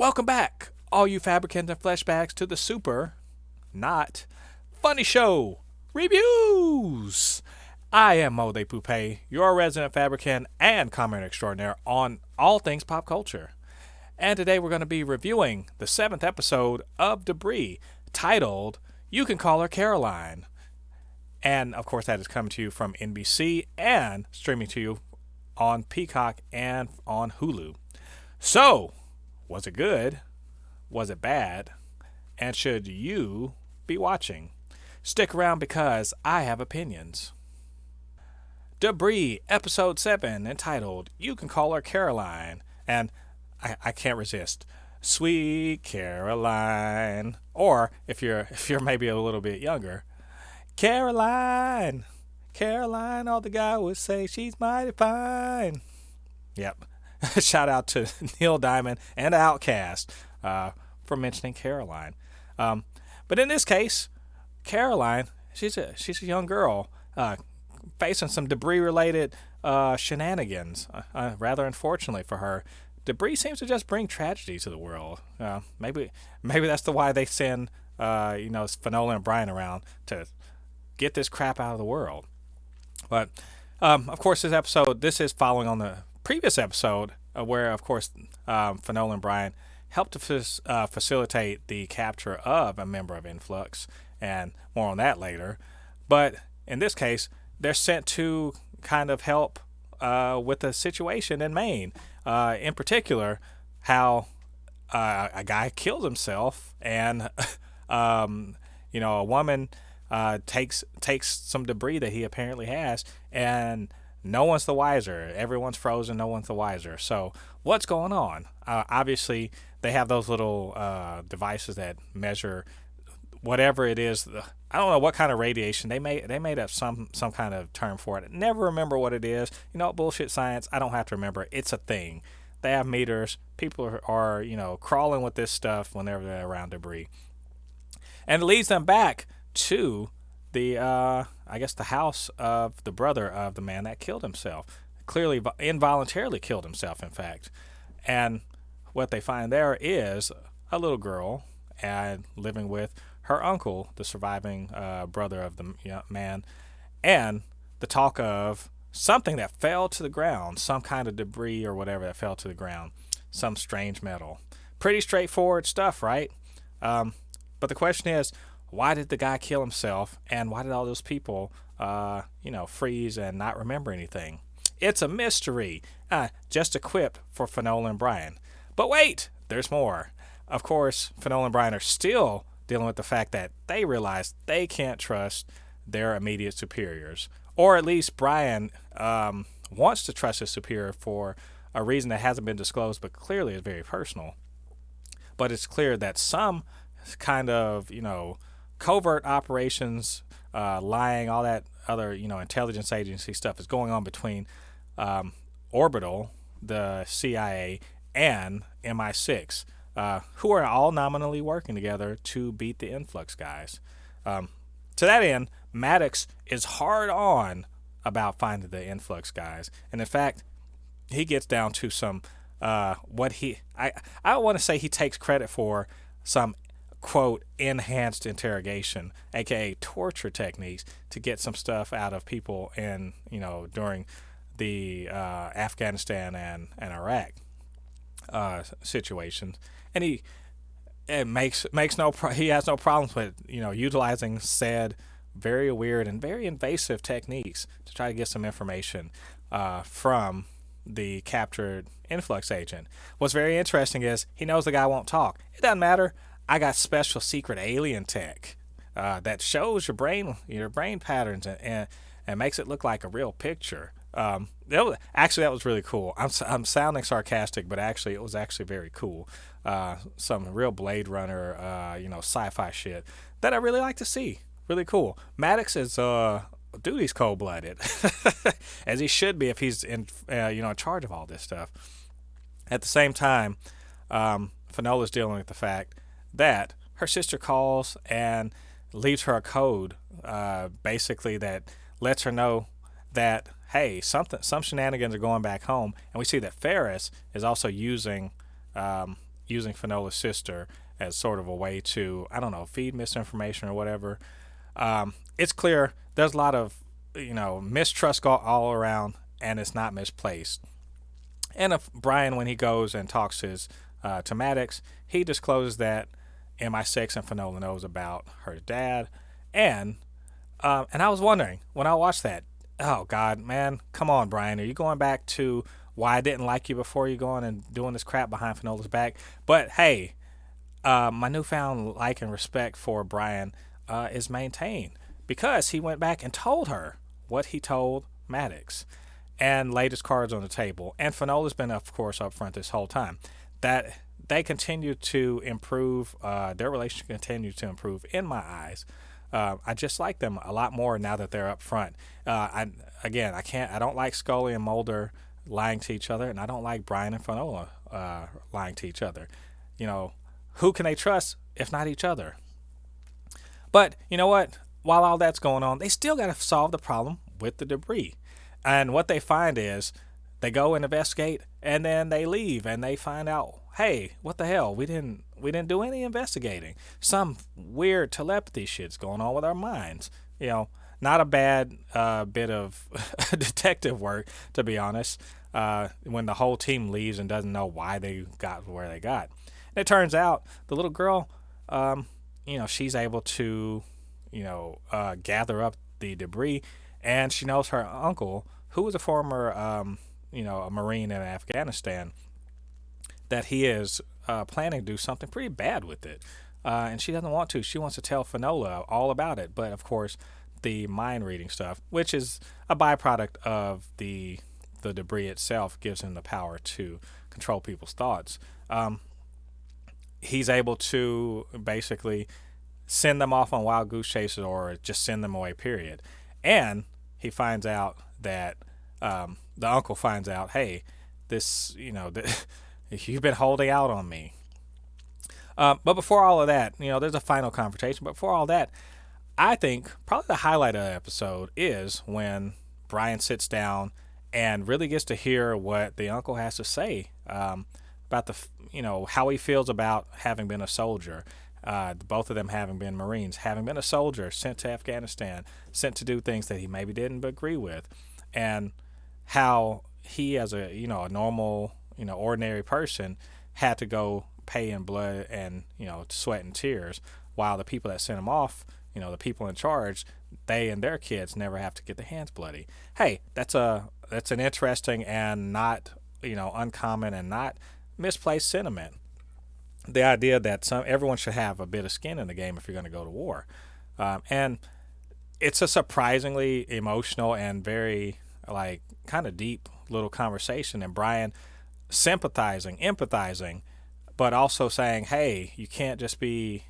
Welcome back, all you Fabricans and Fleshbags, to the super, not funny show reviews. I am Jen Thépuppét, your resident Fabricant and comment extraordinaire on all things pop culture. And today we're going to be reviewing the 7th episode of Debris, titled You Can Call Her Caroline. And of course that is coming to you from NBC and streaming to you on Peacock and on Hulu. So, was it good? Was it bad? And should you be watching? Stick around because I have opinions. Debris, Episode 7, entitled You Can Call Her Caroline. And I can't resist. Sweet Caroline. Or, if you're maybe a little bit younger, Caroline. Caroline, all the guy would say, she's mighty fine. Yep. Shout out to Neil Diamond and Outkast for mentioning Caroline. But in this case, Caroline, she's a young girl facing some debris-related shenanigans. Rather unfortunately for her, debris seems to just bring tragedy to the world. Maybe that's why they send Finola and Brian around to get this crap out of the world. But of course, this is following on the previous episode where, of course, Finola and Brian helped to facilitate the capture of a member of Influx, and more on that later. But in this case, they're sent to kind of help with the situation in Maine. In particular, how a guy killed himself, and a woman takes some debris that he apparently has, and no one's the wiser. Everyone's frozen. No one's the wiser. So what's going on? Obviously, they have those little devices that measure whatever it is. I don't know what kind of radiation. They made up some kind of term for it. Never remember what it is. Bullshit science. I don't have to remember. It's a thing. They have meters. People are crawling with this stuff whenever they're around debris, and it leads them back to the the house of the brother of the man that killed himself. Clearly involuntarily killed himself, in fact. And what they find there is a little girl living with her uncle, the surviving brother of the man, and the talk of something that fell to the ground, some kind of debris or whatever that fell to the ground, some strange metal. Pretty straightforward stuff, right? But the question is, why did the guy kill himself, and why did all those people, freeze and not remember anything? It's a mystery, just equipped for Finola and Brian. But wait, there's more. Of course, Finola and Brian are still dealing with the fact that they realize they can't trust their immediate superiors. Or at least Brian wants to trust his superior for a reason that hasn't been disclosed, but clearly is very personal. But it's clear that some kind of, covert operations, lying, all that other, intelligence agency stuff is going on between Orbital, the CIA, and MI6, who are all nominally working together to beat the Influx guys. To that end, Maddox is hard on about finding the Influx guys. And in fact, he gets down to some, I don't want to say he takes credit for some quote enhanced interrogation, aka torture techniques, to get some stuff out of people in during the Afghanistan and Iraq situations, and he has no problems with utilizing said very weird and very invasive techniques to try to get some information from the captured Influx agent. What's very interesting is he knows the guy won't talk. It doesn't matter. I got special secret alien tech that shows your brain patterns and makes it look like a real picture. Actually, that was really cool. I'm sounding sarcastic, but actually, it was actually very cool. Some real Blade Runner, sci-fi shit that I really like to see. Really cool. Maddox is he's cold-blooded, as he should be if he's in charge of all this stuff. At the same time, Finola's dealing with the fact that her sister calls and leaves her a code, basically that lets her know that, hey, some shenanigans are going back home, and we see that Ferris is also using using Finola's sister as sort of a way to, I don't know, feed misinformation or whatever. It's clear there's a lot of, mistrust all around, and it's not misplaced. And if Brian, when he goes and talks to Maddox, he discloses that MI6 and Finola knows about her dad, and and I was wondering when I watched that, oh God, man, come on, Brian, are you going back to why I didn't like you before you going and doing this crap behind Finola's back? But hey, my newfound like and respect for Brian is maintained because he went back and told her what he told Maddox and laid his cards on the table. And Finola's been, of course, up front this whole time. That they continue to improve, their relationship continues to improve in my eyes. I just like them a lot more now that they're up front. I don't like Scully and Mulder lying to each other, and I don't like Brian and Finola lying to each other. Who can they trust if not each other? But you know what? While all that's going on, they still got to solve the problem with the debris. And what they find is they go and investigate, and then they leave, and they find out, hey, what the hell? We didn't do any investigating. Some weird telepathy shit's going on with our minds. Not a bad bit of detective work, to be honest. When the whole team leaves and doesn't know why they got where they got. And it turns out the little girl, she's able to, gather up the debris, and she knows her uncle, who was a former, a Marine in Afghanistan, that he is planning to do something pretty bad with it. And she doesn't want to. She wants to tell Finola all about it. But, of course, the mind reading stuff, which is a byproduct of the debris itself, gives him the power to control people's thoughts. He's able to basically send them off on wild goose chases or just send them away, period. And he finds out that the uncle finds out, hey, this, you've been holding out on me. But before all of that, there's a final confrontation. But before all that, I think probably the highlight of the episode is when Brian sits down and really gets to hear what the uncle has to say about how he feels about having been a soldier. Both of them having been Marines, having been a soldier, sent to Afghanistan, sent to do things that he maybe didn't agree with, and how he, as a normal, ordinary person, had to go pay in blood and sweat and tears, while the people that sent him off, the people in charge, they and their kids never have to get their hands bloody. Hey, that's an interesting and not uncommon and not misplaced sentiment. The idea that everyone should have a bit of skin in the game if you're going to go to war, and it's a surprisingly emotional and very kind of deep little conversation. And Brian sympathizing, empathizing, but also saying, hey, you can't just be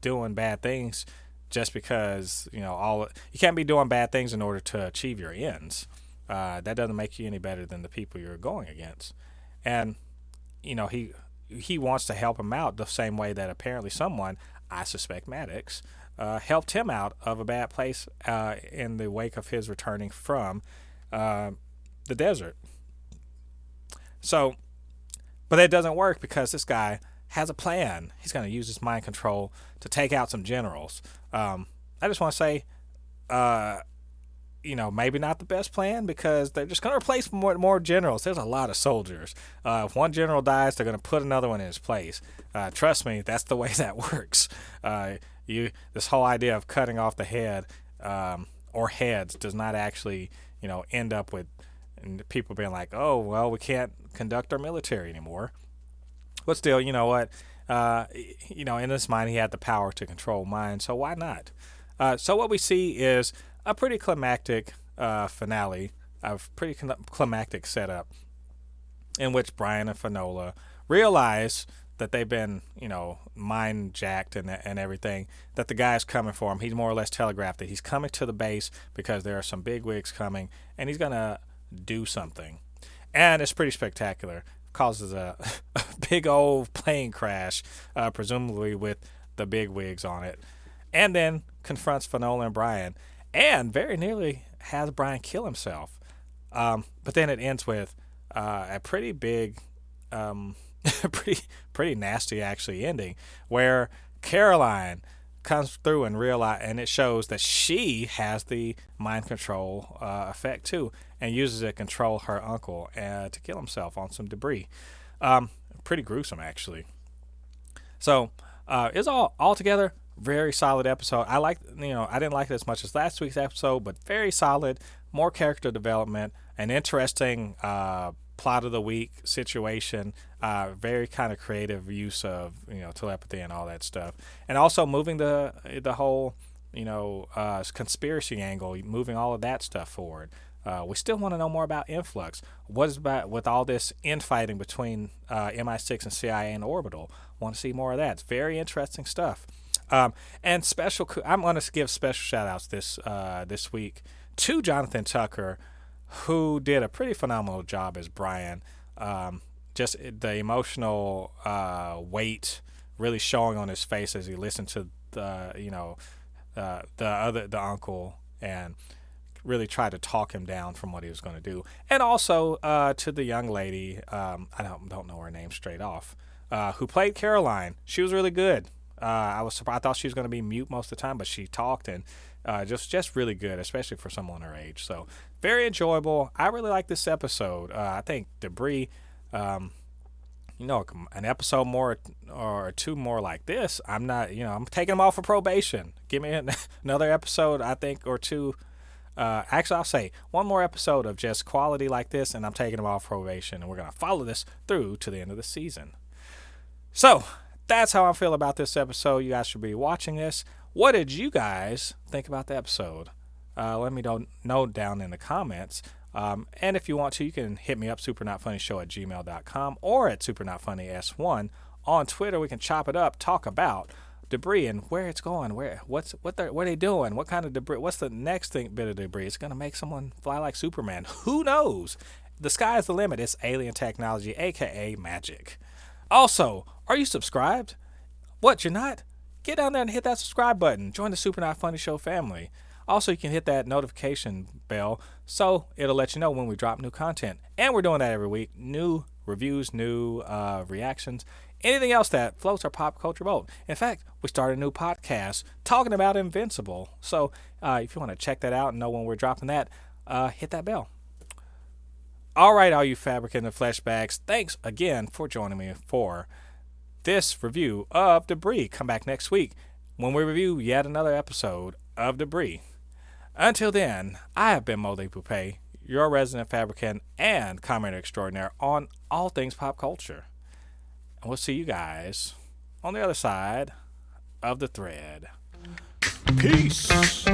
doing bad things just because you can't be doing bad things in order to achieve your ends. That doesn't make you any better than the people you're going against. And he wants to help him out the same way that apparently someone, I suspect Maddox, helped him out of a bad place in the wake of his returning from the desert. So, but that doesn't work because this guy has a plan. He's going to use his mind control to take out some generals. I just want to say, maybe not the best plan because they're just going to replace more generals. There's a lot of soldiers. If one general dies, they're going to put another one in his place. Trust me, that's the way that works. This whole idea of cutting off the head or heads does not actually, end up with people being like, oh, well, we can't conduct our military anymore. But still, you know what? In his mind, he had the power to control minds, so why not? So what we see is a pretty climactic finale, a pretty climactic setup in which Brian and Finola realize that they've been, mind jacked and everything, that the guy's coming for him. He's more or less telegraphed that he's coming to the base because there are some bigwigs coming, and he's going to do something. And it's pretty spectacular. Causes a big old plane crash, presumably with the bigwigs on it, and then confronts Finola and Brian, and very nearly has Brian kill himself. But then it ends with a pretty big pretty nasty actually ending, where Caroline comes through and realize, and it shows that she has the mind control effect too, and uses it to control her uncle to kill himself on some debris. Pretty gruesome actually. So it's all together very solid episode. I didn't like it as much as last week's episode, but very solid. More character development, an interesting plot of the week situation, very kind of creative use of telepathy and all that stuff, and also moving the whole conspiracy angle, moving all of that stuff forward. We still want to know more about Influx. What is about with all this infighting between MI6 and CIA and Orbital? Want to see more of that. It's very interesting stuff. And I'm going to give special shout outs this week to Jonathan Tucker, who did a pretty phenomenal job as Brian. Just the emotional weight really showing on his face as he listened to the uncle, and really tried to talk him down from what he was going to do. And also to the young lady, I don't know her name straight off, who played Caroline. She was really good. I was surprised. I thought she was going to be mute most of the time, but she talked, and just really good, especially for someone her age. So very enjoyable. I really like this episode. I think Debris, an episode more or two more like this, I'm taking them off for probation. Give me another episode, I think, or two. Actually, I'll say one more episode of just quality like this, and I'm taking them off probation, and we're going to follow this through to the end of the season. So that's how I feel about this episode. You guys should be watching this. What did you guys think about the episode? Let me know down in the comments. And if you want to, you can hit me up, supernotfunnyshow@gmail.com or at supernotfunnys1 on Twitter. We can chop it up, talk about debris and where it's going, what are they doing, what kind of debris, what's the next bit of debris. It's going to make someone fly like Superman. Who knows? The sky is the limit. It's alien technology, aka magic. Also, are you subscribed? What, you're not? Get down there and hit that subscribe button. Join the Super Not Funny Show family. Also, you can hit that notification bell so it'll let you know when we drop new content. And we're doing that every week. New reviews, new reactions, anything else that floats our pop culture boat. In fact, we started a new podcast talking about Invincible. So if you want to check that out and know when we're dropping that, hit that bell. All right, all you Fabricans and Fleshbags, thanks again for joining me for this review of Debris. Come back next week when we review yet another episode of Debris. Until then, I have been Jen Thépuppét, your resident Fabricant and commenter extraordinaire on all things pop culture. And we'll see you guys on the other side of the thread. Peace.